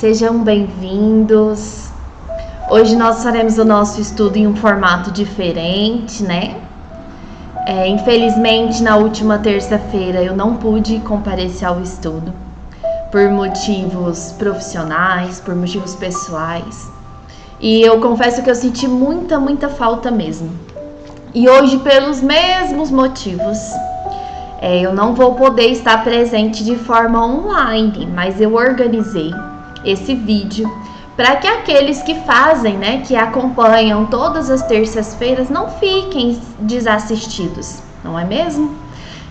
sejam bem-vindos. Hoje nós faremos o nosso estudo em um formato diferente, né? Infelizmente, na última terça-feira eu não pude comparecer ao estudo por motivos profissionais, por motivos pessoais. E eu confesso que eu senti muita falta mesmo. E hoje, pelos mesmos motivos, eu não vou poder estar presente de forma online, mas eu organizei esse vídeo para que aqueles que fazem, né, que acompanham todas as terças-feiras não fiquem desassistidos, não é mesmo?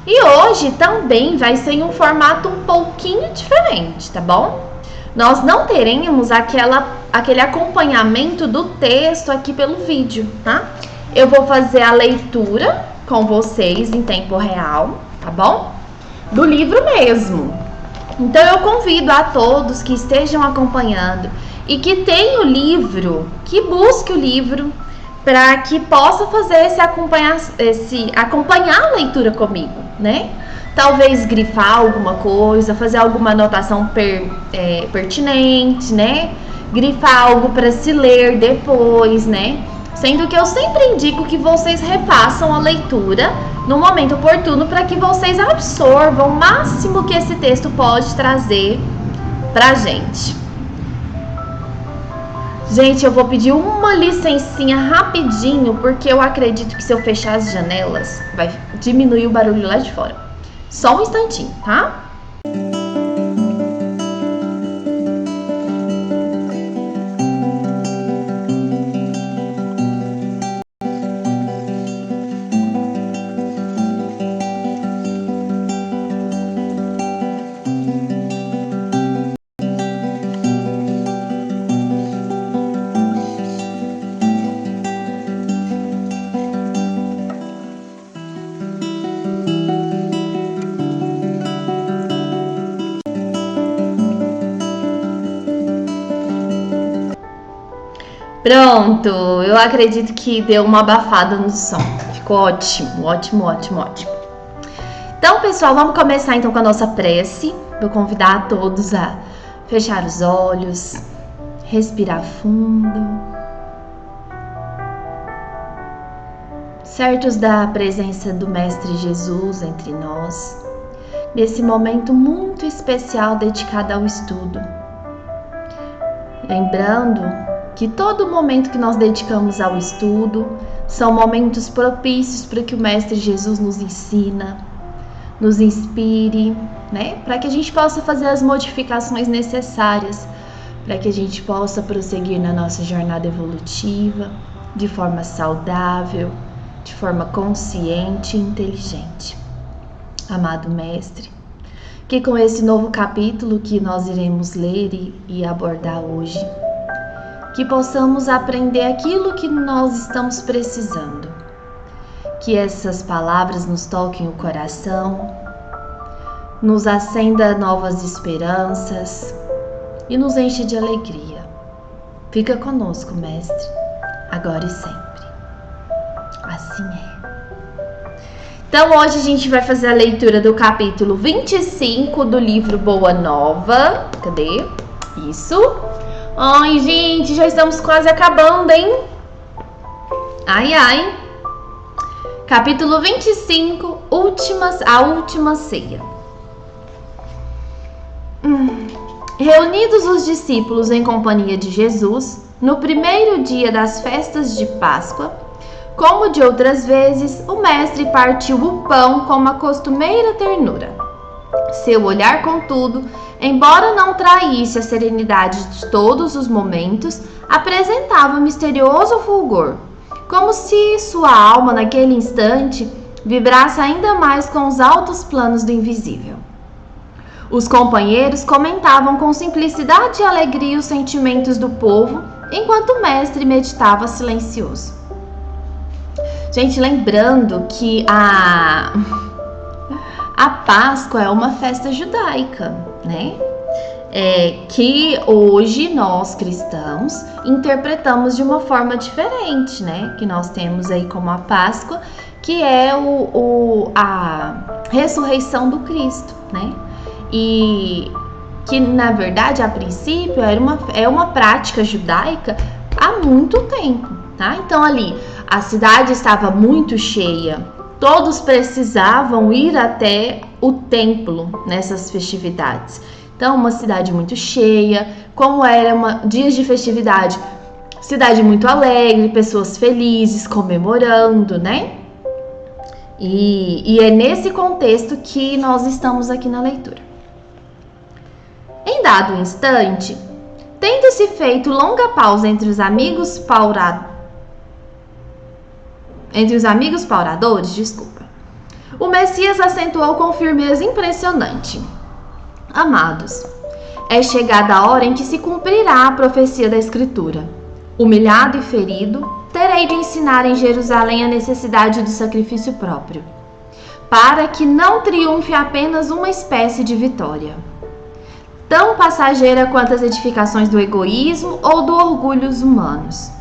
E hoje também vai ser em um formato um pouquinho diferente, tá bom? Nós não teremos aquele acompanhamento do texto aqui pelo vídeo, tá? Eu vou fazer a leitura com vocês em tempo real, tá bom? Do livro mesmo. Então eu convido a todos que estejam acompanhando e que tenham o livro, que busque o livro para que possa fazer acompanhar a leitura comigo, né? Talvez grifar alguma coisa, fazer alguma anotação pertinente, né? Grifar algo para se ler depois, né? Sendo que eu sempre indico que vocês refaçam a leitura no momento oportuno para que vocês absorvam o máximo que esse texto pode trazer pra gente. Gente, eu vou pedir uma licencinha rapidinho, porque eu acredito que se eu fechar as janelas, vai diminuir o barulho lá de fora. Só um instantinho, tá? Pronto, eu acredito que deu uma abafada no som. Ficou ótimo. Então, pessoal, vamos começar então com a nossa prece. Vou convidar a todos a fechar os olhos, respirar fundo. Certos da presença do Mestre Jesus entre nós, nesse momento muito especial dedicado ao estudo. Lembrando que todo momento que nós dedicamos ao estudo são momentos propícios para que o Mestre Jesus nos ensina, nos inspire, né? Para que a gente possa fazer as modificações necessárias, para que a gente possa prosseguir na nossa jornada evolutiva de forma saudável, de forma consciente e inteligente. Amado Mestre, que com esse novo capítulo que nós iremos ler e abordar hoje, que possamos aprender aquilo que nós estamos precisando. Que essas palavras nos toquem o coração, nos acenda novas esperanças e nos enche de alegria. Fica conosco, Mestre, agora e sempre. Assim é. Então hoje a gente vai fazer a leitura do capítulo 25 do livro Boa Nova. Cadê? Isso. Ai, gente, já estamos quase acabando, hein? Ai. Capítulo 25, a última ceia. Reunidos os discípulos em companhia de Jesus, no primeiro dia das festas de Páscoa, como de outras vezes, o mestre partiu o pão com uma costumeira ternura. Seu olhar, contudo, embora não traísse a serenidade de todos os momentos, apresentava um misterioso fulgor, como se sua alma, naquele instante, vibrasse ainda mais com os altos planos do invisível. Os companheiros comentavam com simplicidade e alegria os sentimentos do povo, enquanto o mestre meditava silencioso. Gente, lembrando que a Páscoa é uma festa judaica, né? Que hoje nós cristãos interpretamos de uma forma diferente, né? Que nós temos aí como a Páscoa, que é a ressurreição do Cristo, né? E que na verdade, a princípio, é uma prática judaica há muito tempo, tá? Então ali, a cidade estava muito cheia, todos precisavam ir até o templo nessas festividades. Então, uma cidade muito cheia, como era dias de festividade, cidade muito alegre, pessoas felizes, comemorando, né? E é nesse contexto que nós estamos aqui na leitura. Em dado instante, tendo-se feito longa pausa entre os amigos pauradores, o Messias acentuou com firmeza impressionante: Amados, é chegada a hora em que se cumprirá a profecia da Escritura. Humilhado e ferido, terei de ensinar em Jerusalém a necessidade do sacrifício próprio, para que não triunfe apenas uma espécie de vitória, tão passageira quanto as edificações do egoísmo ou do orgulho humanos.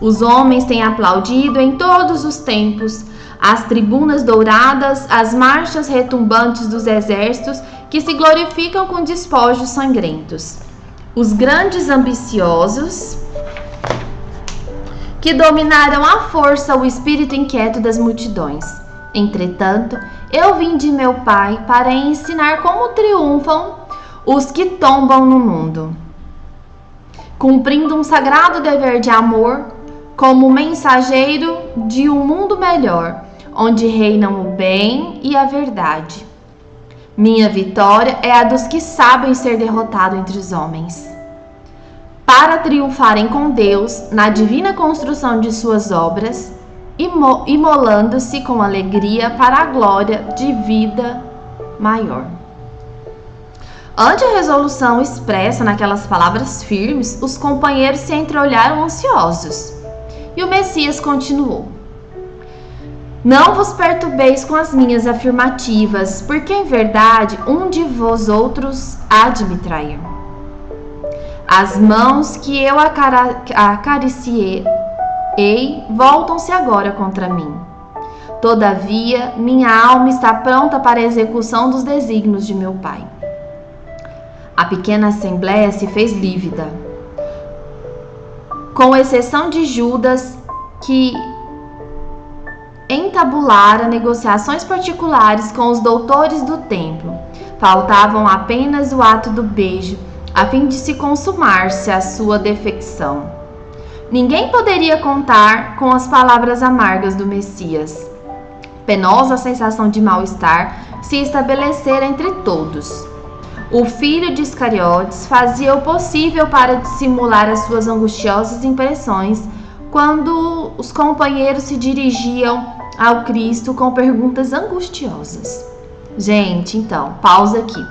Os homens têm aplaudido em todos os tempos as tribunas douradas, as marchas retumbantes dos exércitos que se glorificam com despojos sangrentos. Os grandes ambiciosos que dominaram à força o espírito inquieto das multidões. Entretanto, eu vim de meu Pai para ensinar como triunfam os que tombam no mundo, cumprindo um sagrado dever de amor como mensageiro de um mundo melhor, onde reinam o bem e a verdade. Minha vitória é a dos que sabem ser derrotados entre os homens, para triunfarem com Deus na divina construção de suas obras, imolando-se com alegria para a glória de vida maior. Ante a resolução expressa naquelas palavras firmes, os companheiros se entreolharam ansiosos. E o Messias continuou: Não vos perturbeis com as minhas afirmativas, porque em verdade um de vós outros há de me trair. As mãos que eu acariciei voltam-se agora contra mim. Todavia, minha alma está pronta para a execução dos desígnios de meu Pai. A pequena assembleia se fez lívida, com exceção de Judas, que entabulara negociações particulares com os doutores do templo. Faltavam apenas o ato do beijo, a fim de se consumar-se a sua defecção. Ninguém poderia contar com as palavras amargas do Messias. Penosa sensação de mal-estar se estabelecera entre todos. O filho de Iscariotes fazia o possível para dissimular as suas angustiosas impressões quando os companheiros se dirigiam ao Cristo com perguntas angustiosas. Gente, então, pausa aqui.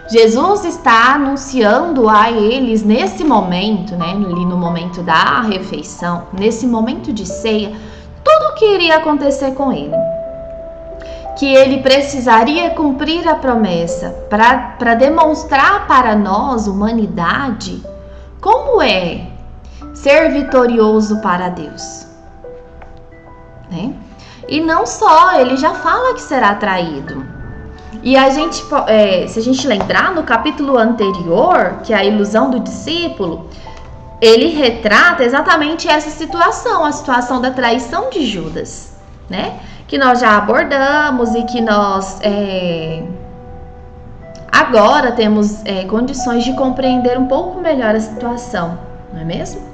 Jesus está anunciando a eles nesse momento, né, ali no momento da refeição, nesse momento de ceia, tudo o que iria acontecer com ele. Que ele precisaria cumprir a promessa para demonstrar para nós, humanidade, como é ser vitorioso para Deus, né? E não só, ele já fala que será traído. E a gente, se a gente lembrar no capítulo anterior, que é a ilusão do discípulo, ele retrata exatamente essa situação, a situação da traição de Judas, né? Que nós já abordamos e que nós agora temos condições de compreender um pouco melhor a situação, não é mesmo?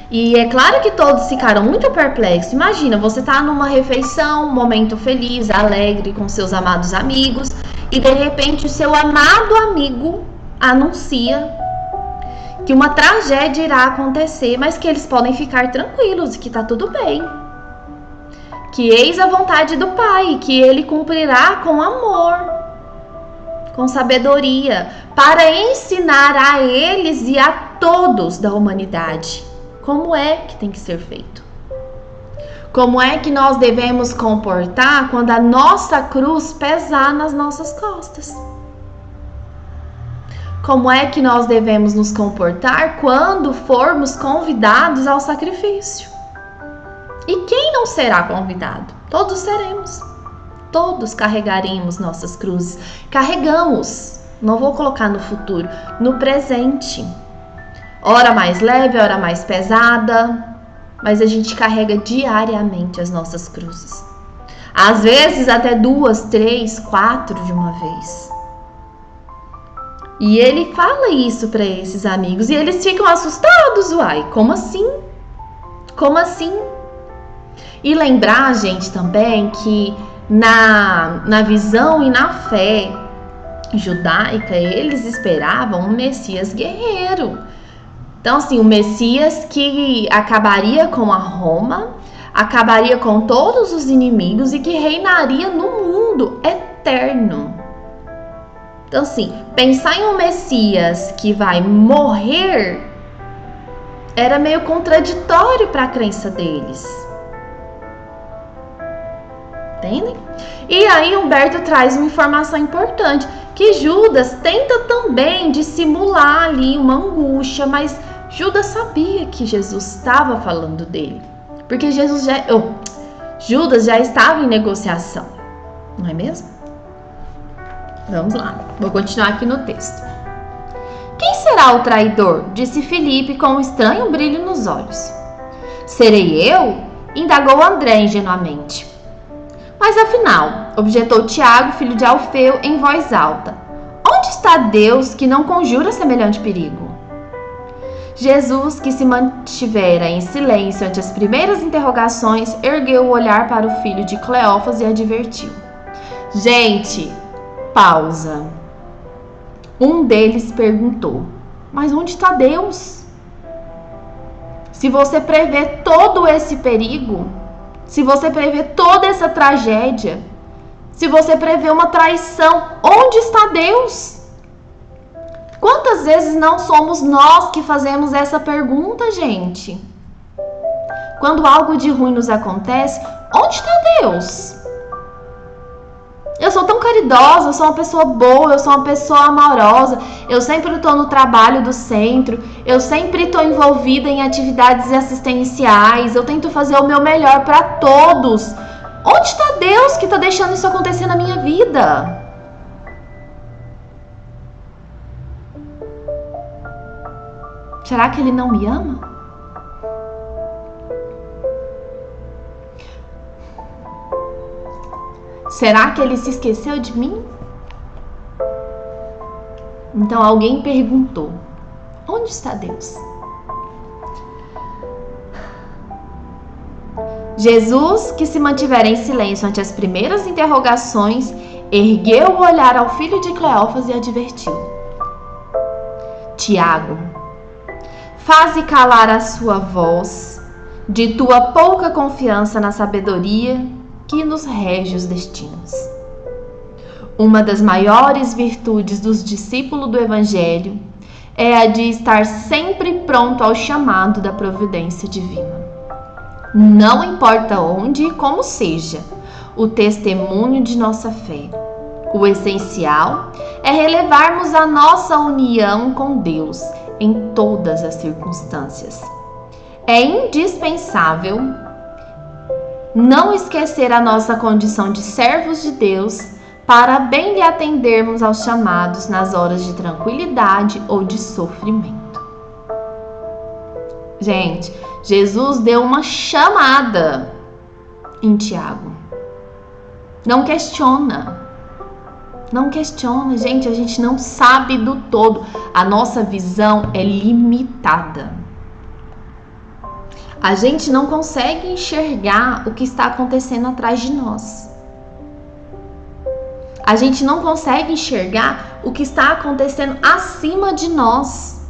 E é claro que todos ficaram muito perplexos. Imagina, você tá numa refeição, um momento feliz, alegre com seus amados amigos, e de repente o seu amado amigo anuncia que uma tragédia irá acontecer, mas que eles podem ficar tranquilos e que tá tudo bem. Que eis a vontade do Pai, que Ele cumprirá com amor, com sabedoria, para ensinar a eles e a todos da humanidade como é que tem que ser feito. Como é que nós devemos comportar quando a nossa cruz pesar nas nossas costas. Como é que nós devemos nos comportar quando formos convidados ao sacrifício. E quem não será convidado? Todos seremos. Todos carregaremos nossas cruzes. Carregamos. Não vou colocar no futuro, no presente. Hora mais leve, hora mais pesada, mas a gente carrega diariamente as nossas cruzes. Às vezes até 2, 3, 4 de uma vez. E ele fala isso para esses amigos e eles ficam assustados, uai, como assim? Como assim? E lembrar, gente, também que na visão e na fé judaica, eles esperavam um Messias guerreiro. Então, assim, o Messias que acabaria com a Roma, acabaria com todos os inimigos e que reinaria no mundo eterno. Então, assim, pensar em um Messias que vai morrer era meio contraditório para a crença deles. Entendem? E aí Humberto traz uma informação importante, que Judas tenta também dissimular ali uma angústia, mas Judas sabia que Jesus estava falando dele, porque Judas já estava em negociação, não é mesmo? Vamos lá, vou continuar aqui no texto. Quem será o traidor? Disse Filipe com um estranho brilho nos olhos. Serei eu? Indagou André ingenuamente. Mas afinal, objetou Tiago, filho de Alfeu, em voz alta, onde está Deus que não conjura semelhante perigo? Jesus, que se mantivera em silêncio ante as primeiras interrogações, ergueu o olhar para o filho de Cleófas e advertiu. Gente, pausa. Um deles perguntou, mas onde está Deus? Se você prevê todo esse perigo, se você prevê toda essa tragédia, se você prevê uma traição, onde está Deus? Quantas vezes não somos nós que fazemos essa pergunta, gente? Quando algo de ruim nos acontece, onde está Deus? Eu sou tão caridosa, eu sou uma pessoa boa, eu sou uma pessoa amorosa, eu sempre estou no trabalho do centro, eu sempre estou envolvida em atividades assistenciais, eu tento fazer o meu melhor para todos. Onde está Deus que está deixando isso acontecer na minha vida? Será que Ele não me ama? Será que Ele se esqueceu de mim? Então alguém perguntou, onde está Deus? Jesus, que se mantivera em silêncio ante as primeiras interrogações, ergueu o olhar ao filho de Cleófas e advertiu. Tiago, faze calar a sua voz de tua pouca confiança na sabedoria que nos rege os destinos. Uma das maiores virtudes dos discípulos do Evangelho é a de estar sempre pronto ao chamado da providência divina. Não importa onde e como seja o testemunho de nossa fé, o essencial é relevarmos a nossa união com Deus em todas as circunstâncias. É indispensável não esquecer a nossa condição de servos de Deus para bem lhe atendermos aos chamados nas horas de tranquilidade ou de sofrimento. Gente, Jesus deu uma chamada em Tiago. Não questiona. Não questiona, gente, a gente não sabe do todo. A nossa visão é limitada. A gente não consegue enxergar o que está acontecendo atrás de nós. A gente não consegue enxergar o que está acontecendo acima de nós.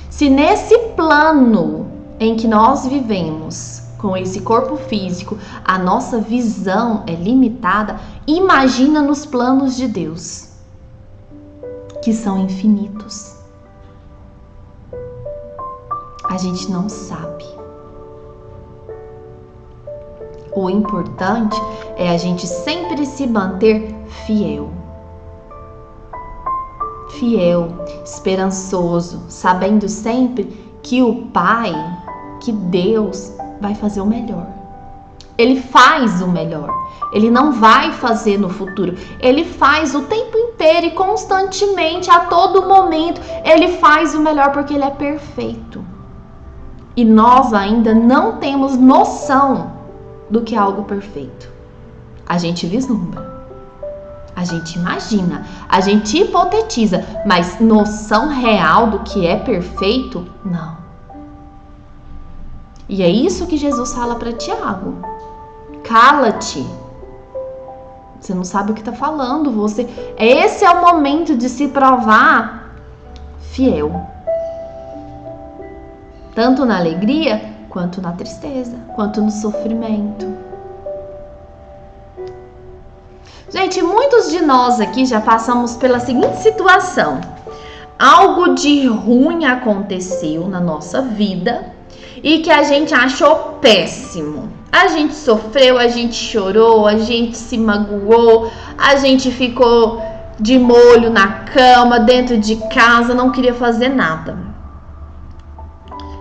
Se nesse plano em que nós vivemos, com esse corpo físico, a nossa visão é limitada, imagina nos planos de Deus, que são infinitos. A gente não sabe. O importante é a gente sempre se manter fiel. Fiel, esperançoso, sabendo sempre que o Pai, que Deus vai fazer o melhor. Ele faz o melhor. Ele não vai fazer no futuro. Ele faz o tempo inteiro e constantemente, a todo momento, ele faz o melhor porque ele é perfeito. E nós ainda não temos noção do que é algo perfeito. A gente vislumbra, a gente imagina, a gente hipotetiza, mas noção real do que é perfeito, não. E é isso que Jesus fala para Tiago. Cala-te. Você não sabe o que está falando. Esse é o momento de se provar fiel. Tanto na alegria, quanto na tristeza, quanto no sofrimento. Gente, muitos de nós aqui já passamos pela seguinte situação. Algo de ruim aconteceu na nossa vida e que a gente achou péssimo. A gente sofreu, a gente chorou, a gente se magoou, a gente ficou de molho na cama, dentro de casa, não queria fazer nada.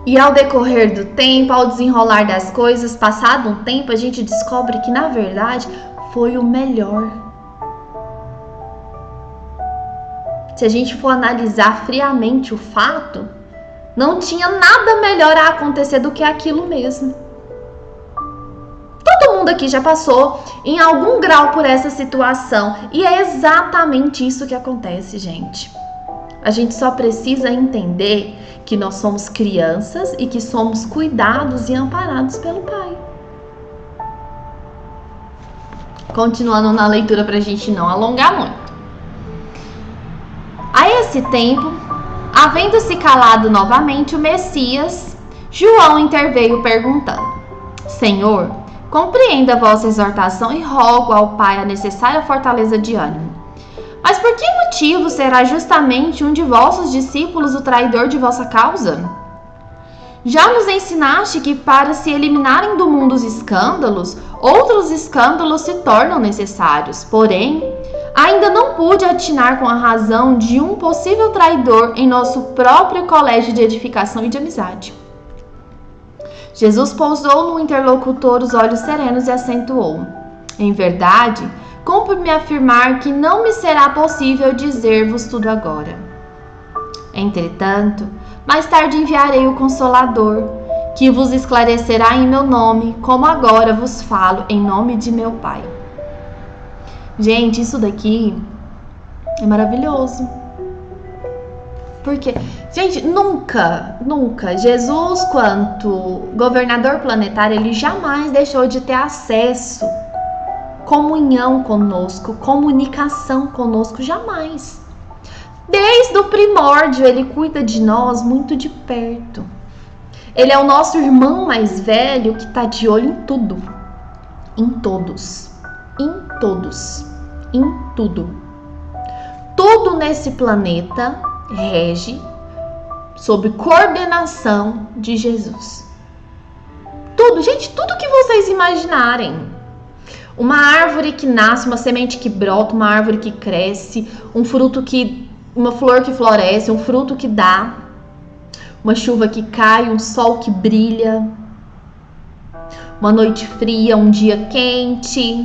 E ao decorrer do tempo, ao desenrolar das coisas, passado um tempo, a gente descobre que, na verdade, foi o melhor. Se a gente for analisar friamente o fato, não tinha nada melhor a acontecer do que aquilo mesmo. Todo mundo aqui já passou em algum grau por essa situação. E é exatamente isso que acontece, gente. A gente só precisa entender que nós somos crianças e que somos cuidados e amparados pelo Pai. Continuando na leitura para a gente não alongar muito. A esse tempo, havendo-se calado novamente o Messias, João interveio perguntando: Senhor, compreenda a vossa exortação e rogo ao Pai a necessária fortaleza de ânimo. Mas por que motivo será justamente um de vossos discípulos o traidor de vossa causa? Já nos ensinaste que para se eliminarem do mundo os escândalos, outros escândalos se tornam necessários. Porém, ainda não pude atinar com a razão de um possível traidor em nosso próprio colégio de edificação e de amizade. Jesus pousou no interlocutor os olhos serenos e acentuou: Em verdade, cumpre-me afirmar que não me será possível dizer-vos tudo agora. Entretanto, mais tarde enviarei o Consolador, que vos esclarecerá em meu nome, como agora vos falo em nome de meu Pai. Gente, isso daqui é maravilhoso. Porque, gente, nunca, Jesus, quanto governador planetário, ele jamais deixou de ter acesso, comunhão conosco, comunicação conosco, jamais. Desde o primórdio, ele cuida de nós muito de perto. Ele é o nosso irmão mais velho que está de olho em tudo, em todos, em tudo. Tudo nesse planeta rege sob coordenação de Jesus. Tudo, gente, tudo que vocês imaginarem. Uma árvore que nasce, uma semente que brota, uma árvore que cresce, uma flor que floresce, um fruto que dá, uma chuva que cai, um sol que brilha, uma noite fria, um dia quente.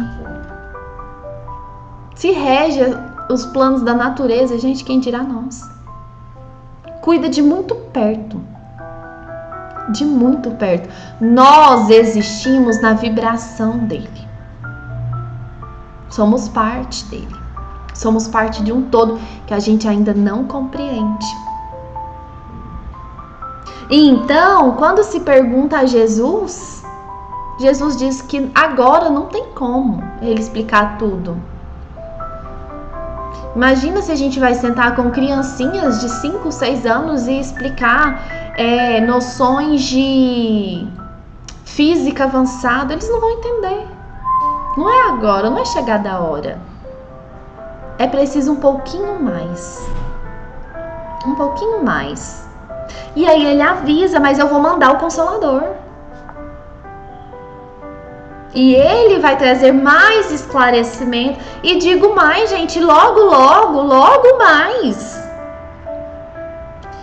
Se rege os planos da natureza, gente, quem dirá nós? Cuida de muito perto. De muito perto. Nós existimos na vibração dele. Somos parte dele. Somos parte de um todo que a gente ainda não compreende. E então, quando se pergunta a Jesus, Jesus diz que agora não tem como ele explicar tudo. Imagina se a gente vai sentar com criancinhas de 5, 6 anos e explicar noções de física avançada. Eles não vão entender. Não é agora, não é chegada a hora. É preciso um pouquinho mais. Um pouquinho mais. E aí ele avisa, mas eu vou mandar o Consolador. E ele vai trazer mais esclarecimento. E digo mais, gente, logo mais.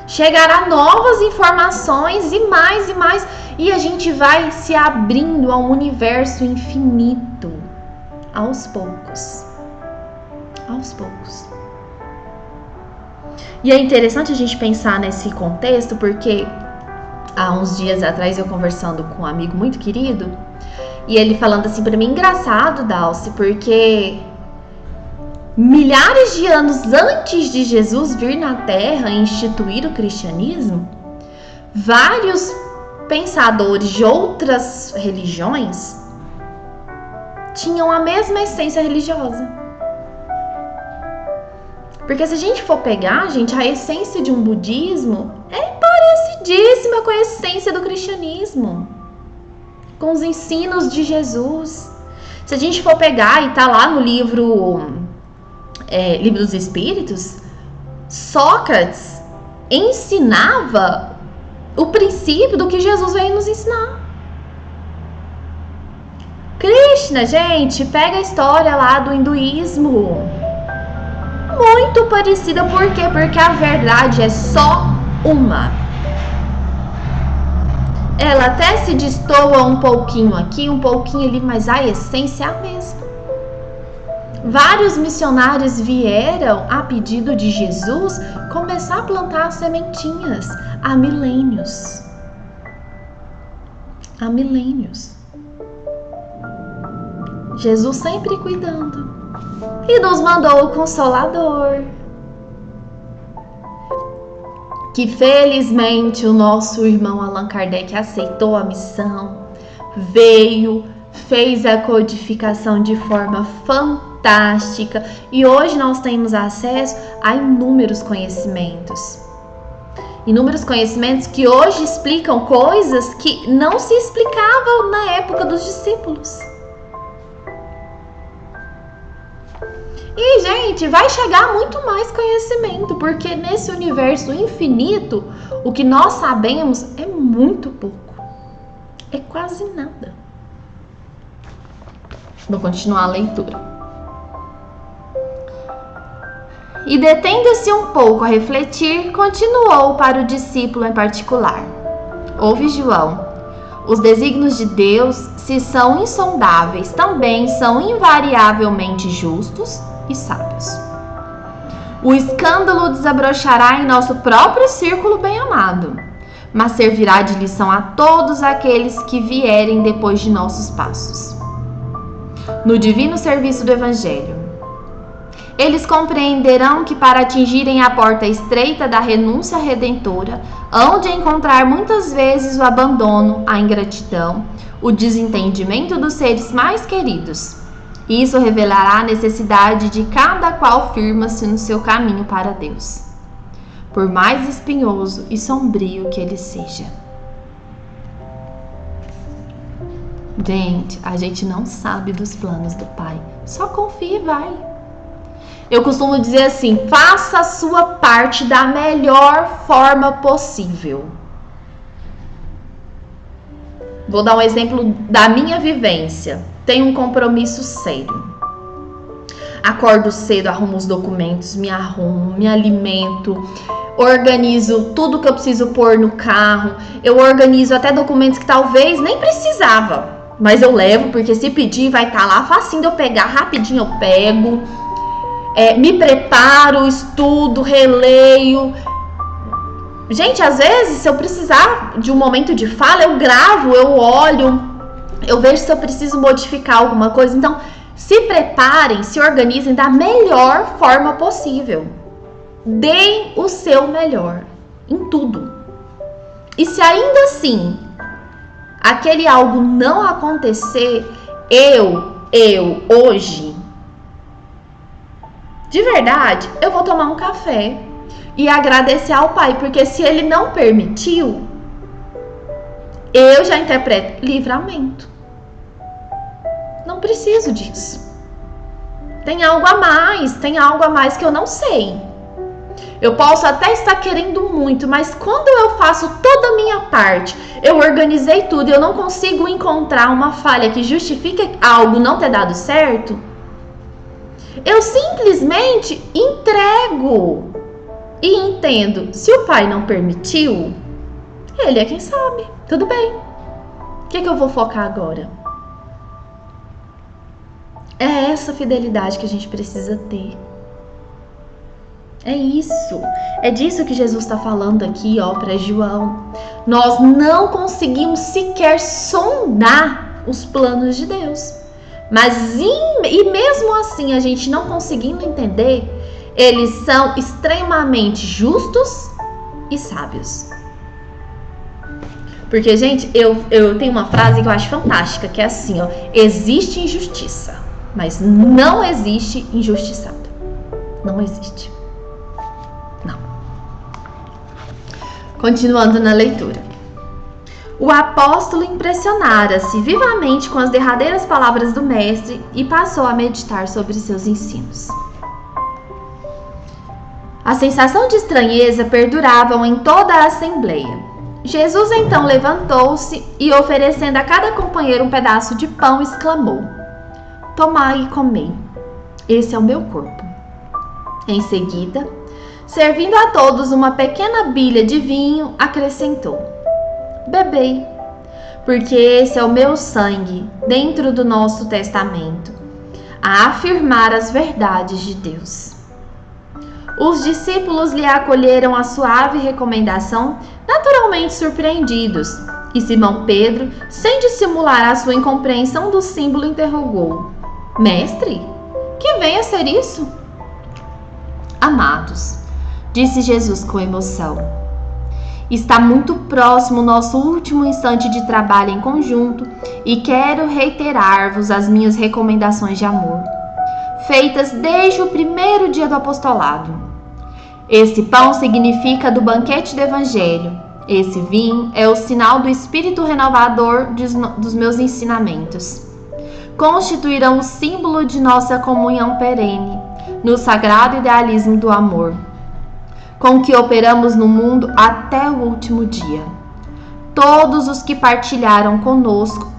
Chegará novas informações e mais, e a gente vai se abrindo a um universo infinito, aos poucos. Aos poucos. E é interessante a gente pensar nesse contexto, porque há uns dias atrás eu conversando com um amigo muito querido, e ele falando assim pra mim, engraçado, Dalcy, porque milhares de anos antes de Jesus vir na Terra e instituir o cristianismo, vários pensadores de outras religiões tinham a mesma essência religiosa. Porque se a gente for pegar, gente, a essência de um budismo é parecidíssima com a essência do cristianismo, com os ensinos de Jesus. Se a gente for pegar e tá lá no livro dos Espíritos, Sócrates ensinava o princípio do que Jesus veio nos ensinar. Krishna, gente, pega a história lá do hinduísmo. Muito parecida, por quê? Porque a verdade é só uma. Ela até se destoa um pouquinho aqui, um pouquinho ali, mas a essência é a mesma. Vários missionários vieram, a pedido de Jesus, começar a plantar sementinhas há milênios. Há milênios. Jesus sempre cuidando. E nos mandou o Consolador, que felizmente o nosso irmão Allan Kardec aceitou a missão, veio, fez a codificação de forma fantástica e hoje nós temos acesso a inúmeros conhecimentos. Inúmeros conhecimentos que hoje explicam coisas que não se explicavam na época dos discípulos. E, gente, vai chegar muito mais conhecimento, porque nesse universo infinito, o que nós sabemos é muito pouco. É quase nada. Vou continuar a leitura. E detendo-se um pouco a refletir, continuou para o discípulo em particular. Ouve, João, os desígnios de Deus, se são insondáveis, também são invariavelmente justos e sábios. O escândalo desabrochará em nosso próprio círculo bem-amado, mas servirá de lição a todos aqueles que vierem depois de nossos passos. No divino serviço do Evangelho, eles compreenderão que para atingirem a porta estreita da renúncia redentora, hão de encontrar muitas vezes o abandono, a ingratidão, o desentendimento dos seres mais queridos. Isso revelará a necessidade de cada qual firma-se no seu caminho para Deus, por mais espinhoso e sombrio que ele seja. Gente, a gente não sabe dos planos do Pai, só confia e vai. Eu costumo dizer assim, faça a sua parte da melhor forma possível. Vou dar um exemplo da minha vivência. Tenho um compromisso sério. Acordo cedo, arrumo os documentos, me arrumo, me alimento, organizo tudo que eu preciso pôr no carro. Eu organizo até documentos que talvez nem precisava, mas eu levo, porque se pedir vai estar lá, facinho de eu pegar, rapidinho eu pego. Me preparo, estudo, releio. Gente, às vezes, se eu precisar de um momento de fala, eu gravo, eu olho, eu vejo se eu preciso modificar alguma coisa. Então, se preparem, se organizem da melhor forma possível. Deem o seu melhor em tudo. E se ainda assim, aquele algo não acontecer, hoje, de verdade, eu vou tomar um café e agradecer ao Pai, porque se Ele não permitiu, eu já interpreto livramento. Não preciso disso. Tem algo a mais que eu não sei. Eu posso até estar querendo muito, mas quando eu faço toda a minha parte, eu organizei tudo e eu não consigo encontrar uma falha que justifique algo não ter dado certo, eu simplesmente entrego. e entendo, se o Pai não permitiu, Ele é quem sabe. Tudo bem. O que eu vou focar agora? É essa fidelidade que a gente precisa ter. É isso. É disso que Jesus está falando aqui, ó, para João. Nós não conseguimos sequer sondar os planos de Deus. Mas e mesmo assim, a gente não conseguindo entender, eles são extremamente justos e sábios. Porque, gente, eu tenho uma frase que eu acho fantástica, que é assim, ó: existe injustiça, mas não existe injustiçado. Não existe. Não. Continuando na leitura. O apóstolo impressionara-se vivamente com as derradeiras palavras do mestre e passou a meditar sobre seus ensinos. A sensação de estranheza perdurava em toda a assembleia. Jesus então levantou-se e, oferecendo a cada companheiro um pedaço de pão, exclamou: tomai e comei, esse é o meu corpo. Em seguida, servindo a todos uma pequena bilha de vinho, acrescentou: bebei, porque esse é o meu sangue dentro do nosso testamento, a afirmar as verdades de Deus. Os discípulos lhe acolheram a suave recomendação, naturalmente surpreendidos, e Simão Pedro, sem dissimular a sua incompreensão do símbolo, interrogou: mestre, que vem a ser isso? Amados, disse Jesus com emoção, está muito próximo o nosso último instante de trabalho em conjunto e quero reiterar-vos as minhas recomendações de amor, feitas desde o primeiro dia do apostolado. Esse pão significa do banquete do Evangelho. Esse vinho é o sinal do Espírito renovador dos meus ensinamentos. Constituirão o símbolo de nossa comunhão perene, no sagrado idealismo do amor, com que operamos no mundo até o último dia. Todos os que partilharem conosco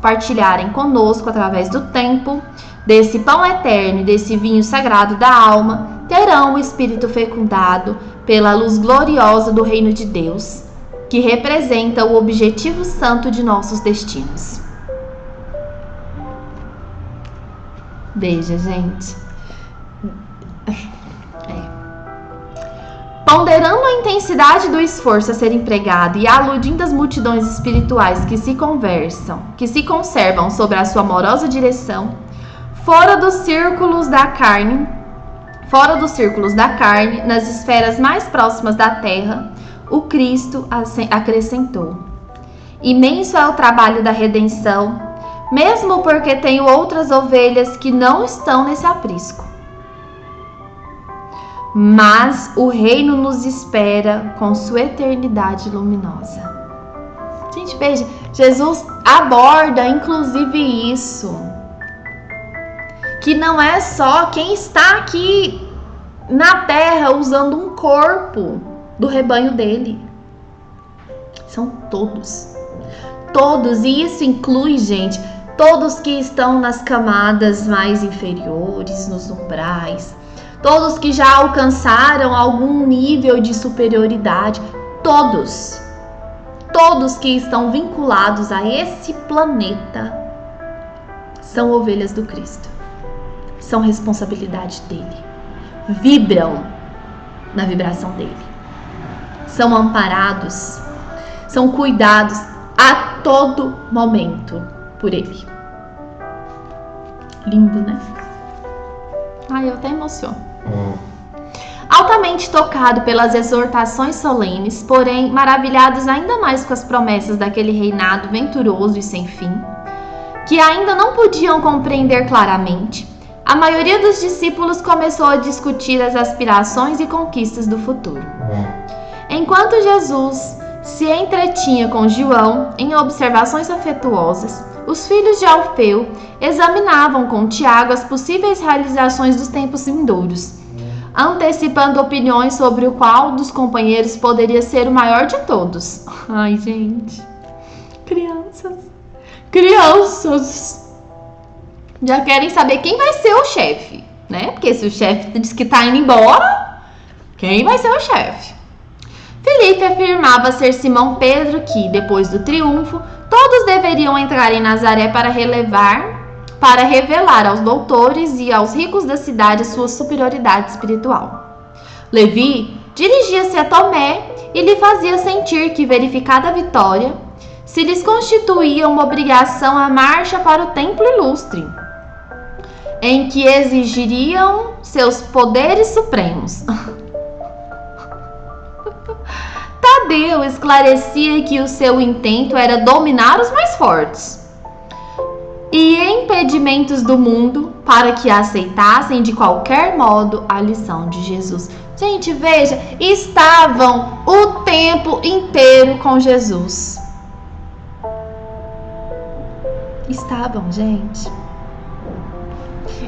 através do tempo, desse pão eterno e desse vinho sagrado da alma, terão o espírito fecundado pela luz gloriosa do reino de Deus, que representa o objetivo santo de nossos destinos. Veja, gente. Ponderando a intensidade do esforço a ser empregado e aludindo às multidões espirituais que se conservam sob a sua amorosa direção, fora dos círculos da carne, nas esferas mais próximas da terra, o Cristo acrescentou: imenso é o trabalho da redenção, mesmo porque tenho outras ovelhas que não estão nesse aprisco. Mas o reino nos espera com sua eternidade luminosa. Gente, veja, Jesus aborda inclusive isso, que não é só quem está aqui na terra usando um corpo do rebanho dele. São todos. Todos, e isso inclui, gente, todos que estão nas camadas mais inferiores, nos umbrais, todos que já alcançaram algum nível de superioridade, todos que estão vinculados a esse planeta são ovelhas do Cristo. São responsabilidade dele, vibram na vibração dele, são amparados, são cuidados a todo momento por ele. Lindo, né? Ai, eu até emociono. Altamente tocado pelas exortações solenes, porém maravilhados ainda mais com as promessas daquele reinado venturoso e sem fim, que ainda não podiam compreender claramente, a maioria dos discípulos começou a discutir as aspirações e conquistas do futuro. Enquanto Jesus se entretinha com João em observações afetuosas, os filhos de Alfeu examinavam com Tiago as possíveis realizações dos tempos vindouros, antecipando opiniões sobre o qual dos companheiros poderia ser o maior de todos. Ai, gente, crianças já querem saber quem vai ser o chefe, né? Porque se o chefe diz que tá indo embora, Quem vai ser o chefe? Filipe afirmava ser Simão Pedro que, depois do triunfo, todos deveriam entrar em Nazaré para revelar aos doutores e aos ricos da cidade sua superioridade espiritual. Levi dirigia-se a Tomé e lhe fazia sentir que, verificada a vitória, se lhes constituía uma obrigação a marcha para o templo ilustre, em que exigiriam seus poderes supremos. Tadeu esclarecia que o seu intento era dominar os mais fortes e impedimentos do mundo para que aceitassem de qualquer modo a lição de Jesus. Gente, veja, estavam o tempo inteiro com Jesus. Estavam, gente.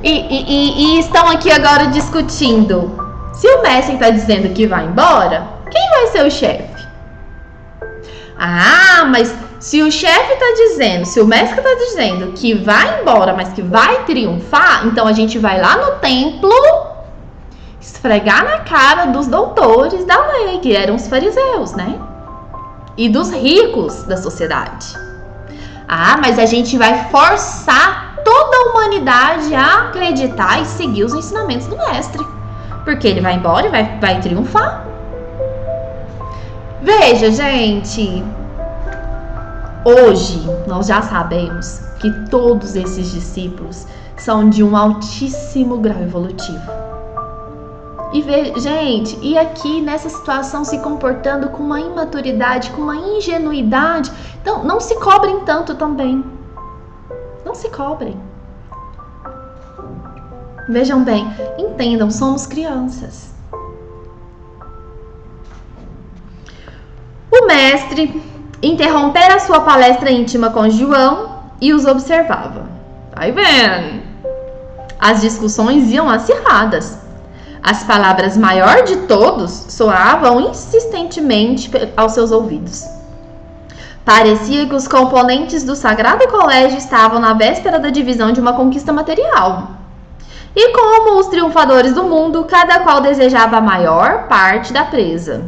E estão aqui agora discutindo. Se o mestre está dizendo que vai embora, quem vai ser o chefe? Ah, mas se o chefe está dizendo, se o mestre está dizendo que vai embora, mas que vai triunfar, então a gente vai lá no templo esfregar na cara dos doutores da lei, que eram os fariseus, né? E dos ricos da sociedade. Ah, mas a gente vai forçar toda a humanidade a acreditar e seguir os ensinamentos do mestre, porque ele vai embora e vai triunfar. Veja, gente, hoje nós já sabemos que todos esses discípulos são de um altíssimo grau evolutivo. E gente, e aqui nessa situação se comportando com uma imaturidade, com uma ingenuidade. Então, não se cobrem tanto também. Não se cobrem. Vejam bem, entendam, somos crianças. O mestre interrompera a sua palestra íntima com João e os observava. Aí vem. As discussões iam acirradas. As palavras maior de todos soavam insistentemente aos seus ouvidos. Parecia que os componentes do Sagrado Colégio estavam na véspera da divisão de uma conquista material. E como os triunfadores do mundo, cada qual desejava a maior parte da presa.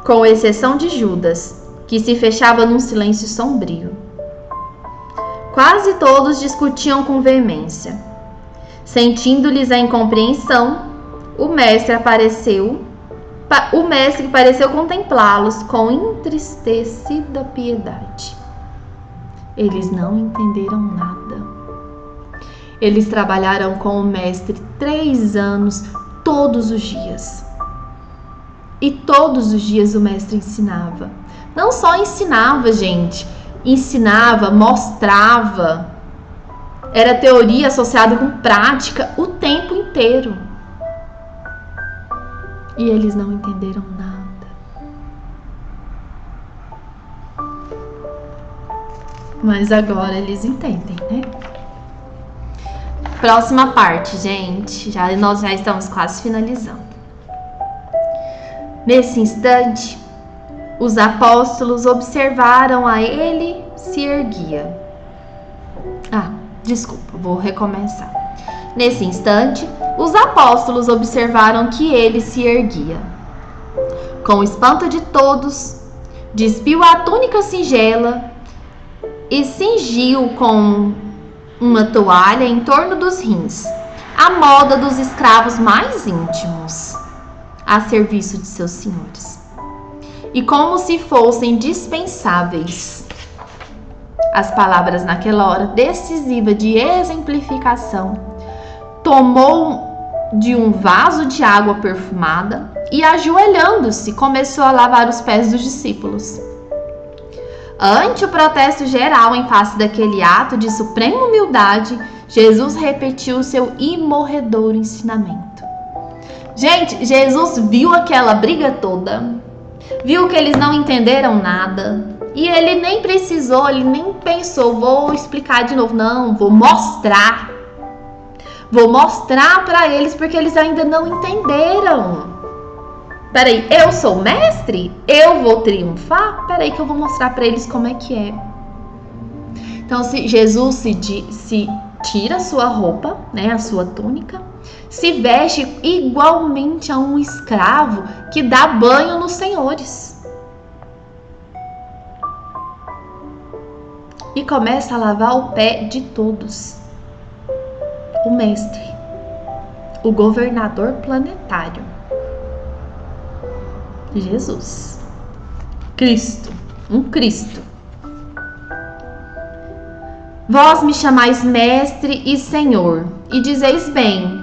Com exceção de Judas, que se fechava num silêncio sombrio. Quase todos discutiam com veemência. Sentindo-lhes a incompreensão, o mestre pareceu contemplá-los com entristecida piedade. Eles não entenderam nada. Eles trabalharam com o mestre 3 anos, todos os dias. E todos os dias o mestre ensinava. Não só ensinava, gente. Ensinava, mostrava. Era teoria associada com prática o tempo inteiro. E eles não entenderam nada. Mas agora eles entendem, né? Próxima parte, gente. Nós já estamos quase finalizando. Nesse instante, os apóstolos observaram a ele se erguia. Vou recomeçar. Nesse instante, os apóstolos observaram que ele se erguia. Com espanto de todos, despiu a túnica singela e cingiu com uma toalha em torno dos rins, à moda dos escravos mais íntimos, a serviço de seus senhores. E como se fossem dispensáveis, as palavras naquela hora decisiva de exemplificação, tomou de um vaso de água perfumada e, ajoelhando-se, começou a lavar os pés dos discípulos. Ante o protesto geral em face daquele ato de suprema humildade, Jesus repetiu o seu imorredouro ensinamento. Gente, Jesus viu aquela briga toda, viu que eles não entenderam nada, e ele nem precisou, ele nem pensou, vou explicar de novo, não, vou mostrar para eles, porque eles ainda não entenderam. Peraí, eu sou o mestre? Eu vou triunfar? Peraí que eu vou mostrar para eles como é que é. Então, se Jesus se tira a sua roupa, né, a sua túnica, se veste igualmente a um escravo que dá banho nos senhores. E começa a lavar o pé de todos. O mestre, o governador planetário, Jesus, Cristo, um Cristo. Vós me chamais mestre e senhor, e dizeis bem,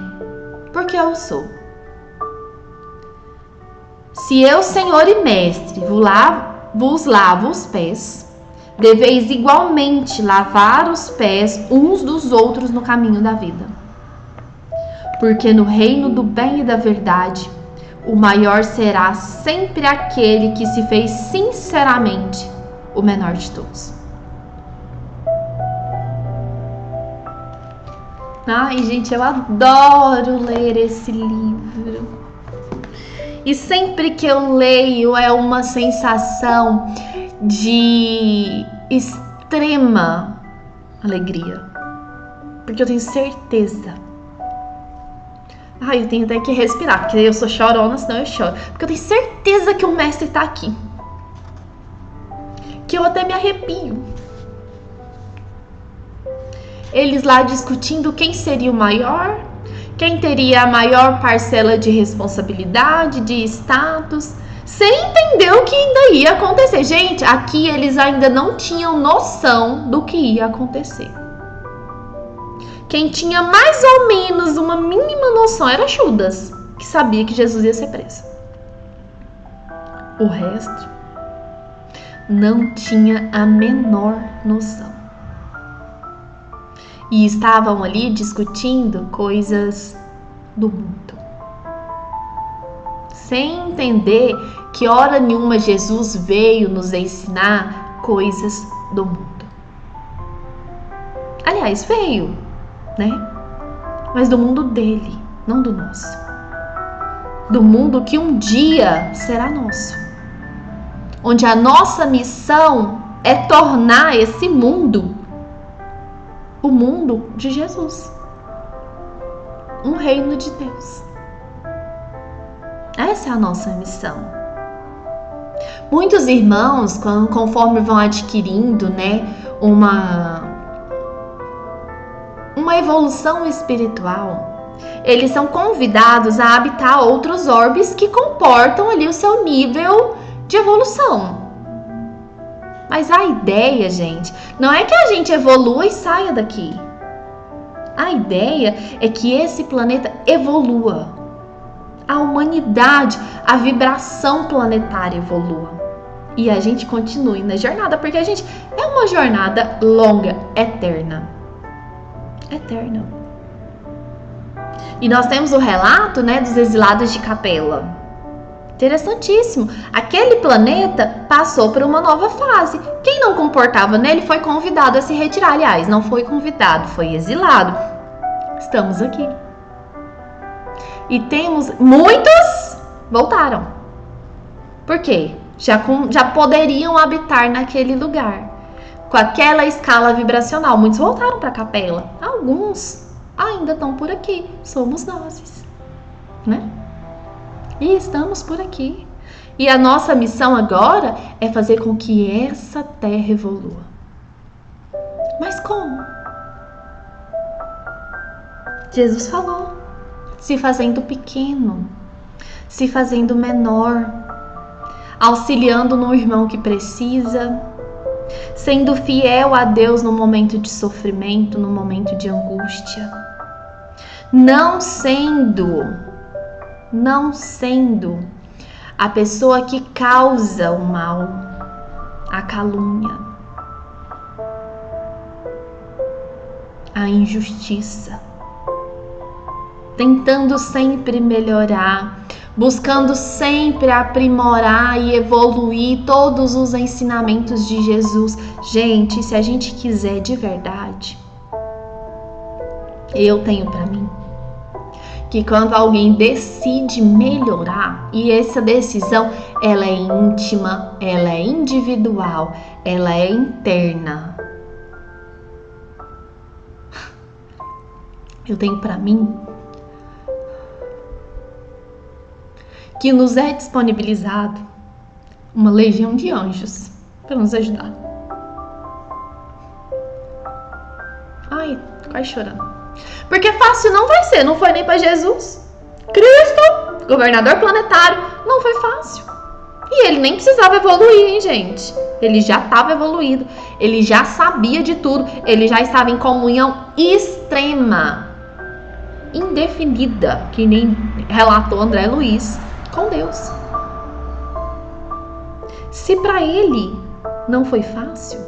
porque eu sou. Se eu, senhor e mestre, vos lavo os pés, deveis igualmente lavar os pés uns dos outros no caminho da vida. Porque no reino do bem e da verdade, o maior será sempre aquele que se fez sinceramente o menor de todos. Ai, gente, eu adoro ler esse livro. E sempre que eu leio é uma sensação de extrema alegria. Porque eu tenho certeza. Ai, eu tenho até que respirar, porque eu sou chorona, senão eu choro. Porque eu tenho certeza que o mestre está aqui. Que eu até me arrepio. Eles lá discutindo quem seria o maior, quem teria a maior parcela de responsabilidade, de status, sem entender o que ainda ia acontecer. Gente, aqui eles ainda não tinham noção do que ia acontecer. Quem tinha mais ou menos uma mínima noção era Judas, que sabia que Jesus ia ser preso. O resto não tinha a menor noção. E estavam ali discutindo coisas do mundo, sem entender que hora nenhuma Jesus veio nos ensinar coisas do mundo. Aliás, veio, né? Mas do mundo dele, não do nosso. Do mundo que um dia será nosso. Onde a nossa missão é tornar esse mundo o mundo de Jesus, um reino de Deus. Essa é a nossa missão. Muitos irmãos, conforme vão adquirindo, né, uma evolução espiritual, eles são convidados a habitar outros orbes que comportam ali o seu nível de evolução. Mas a ideia, gente, não é que a gente evolua e saia daqui. A ideia é que esse planeta evolua. A humanidade, a vibração planetária evolua. E a gente continue na jornada, porque a gente é uma jornada longa, eterna. Eterna. E nós temos o relato, né, dos exilados de Capela. Interessantíssimo. Aquele planeta passou por uma nova fase. Quem não comportava nele foi convidado a se retirar. Aliás, não foi convidado, foi exilado. Estamos aqui. E temos muitos voltaram. Por quê? Já poderiam habitar naquele lugar. Com aquela escala vibracional. Muitos voltaram para a Capela. Alguns ainda estão por aqui. Somos nós, né? E estamos por aqui. E a nossa missão agora é fazer com que essa terra evolua. Mas como? Jesus falou: se fazendo pequeno, se fazendo menor, auxiliando no irmão que precisa, sendo fiel a Deus no momento de sofrimento, no momento de angústia, não sendo a pessoa que causa o mal, a calúnia, a injustiça, tentando sempre melhorar, buscando sempre aprimorar e evoluir todos os ensinamentos de Jesus. Gente, se a gente quiser de verdade, eu tenho para mim que quando alguém decide melhorar, e essa decisão ela é íntima, ela é individual, ela é interna, eu tenho para mim que nos é disponibilizado uma legião de anjos para nos ajudar. Ai, quase chorando. Porque fácil não vai ser, não foi nem para Jesus. Cristo, governador planetário, não foi fácil. E ele nem precisava evoluir, hein, gente? Ele já estava evoluído, ele já sabia de tudo, ele já estava em comunhão extrema, indefinida, que nem relatou André Luiz, com Deus. Se para ele não foi fácil,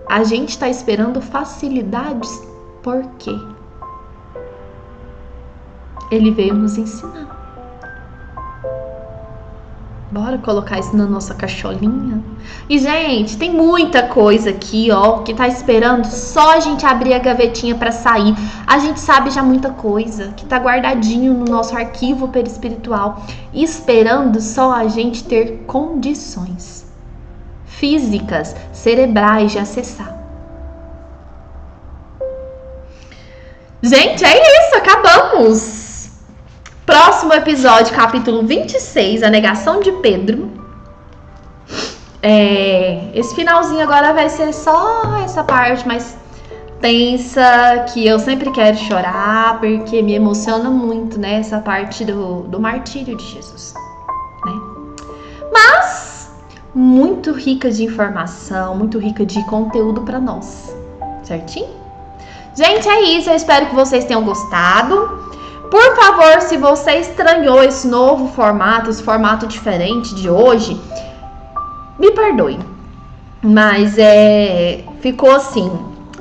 a gente está esperando facilidades, por quê? Ele veio nos ensinar. Bora colocar isso na nossa caixolinha? E, gente, tem muita coisa aqui, ó, que tá esperando só a gente abrir a gavetinha para sair. A gente sabe já muita coisa que tá guardadinho no nosso arquivo perispiritual, esperando só a gente ter condições físicas, cerebrais de acessar. Gente, é isso, acabamos! Próximo episódio, capítulo 26, a negação de Pedro. Esse finalzinho agora vai ser só essa parte mais tensa, que eu sempre quero chorar, porque me emociona muito, né? Essa parte do martírio de Jesus, né? Mas muito rica de informação, muito rica de conteúdo para nós, certinho? Gente, é isso. Eu espero que vocês tenham gostado. Por favor, se você estranhou esse novo formato, esse formato diferente de hoje, me perdoe. Mas ficou assim.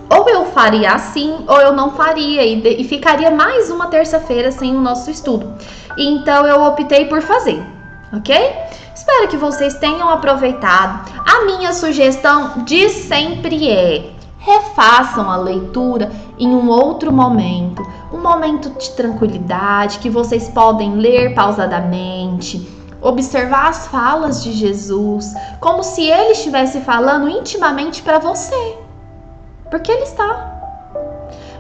Ou eu faria assim, ou eu não faria. E ficaria mais uma terça-feira sem o nosso estudo. Então eu optei por fazer, ok? Espero que vocês tenham aproveitado. A minha sugestão de sempre refaçam a leitura em um outro momento, um momento de tranquilidade, que vocês podem ler pausadamente, observar as falas de Jesus, como se ele estivesse falando intimamente para você, porque ele está.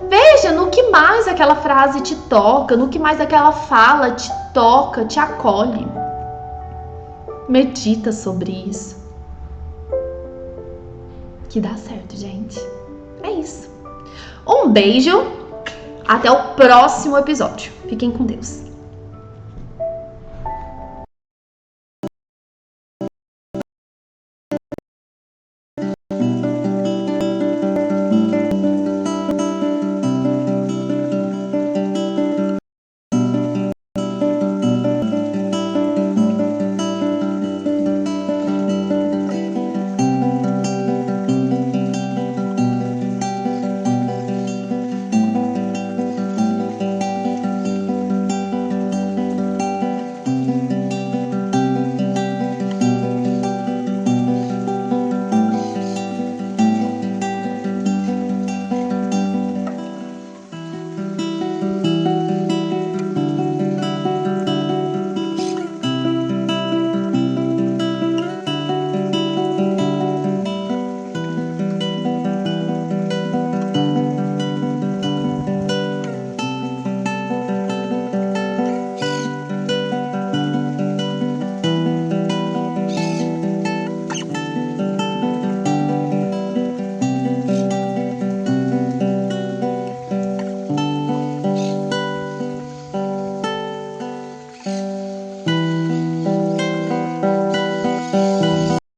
Veja no que mais aquela frase te toca, no que mais aquela fala te toca, te acolhe. Medita sobre isso. Que dá certo, gente. É isso. Um beijo. Até o próximo episódio. Fiquem com Deus.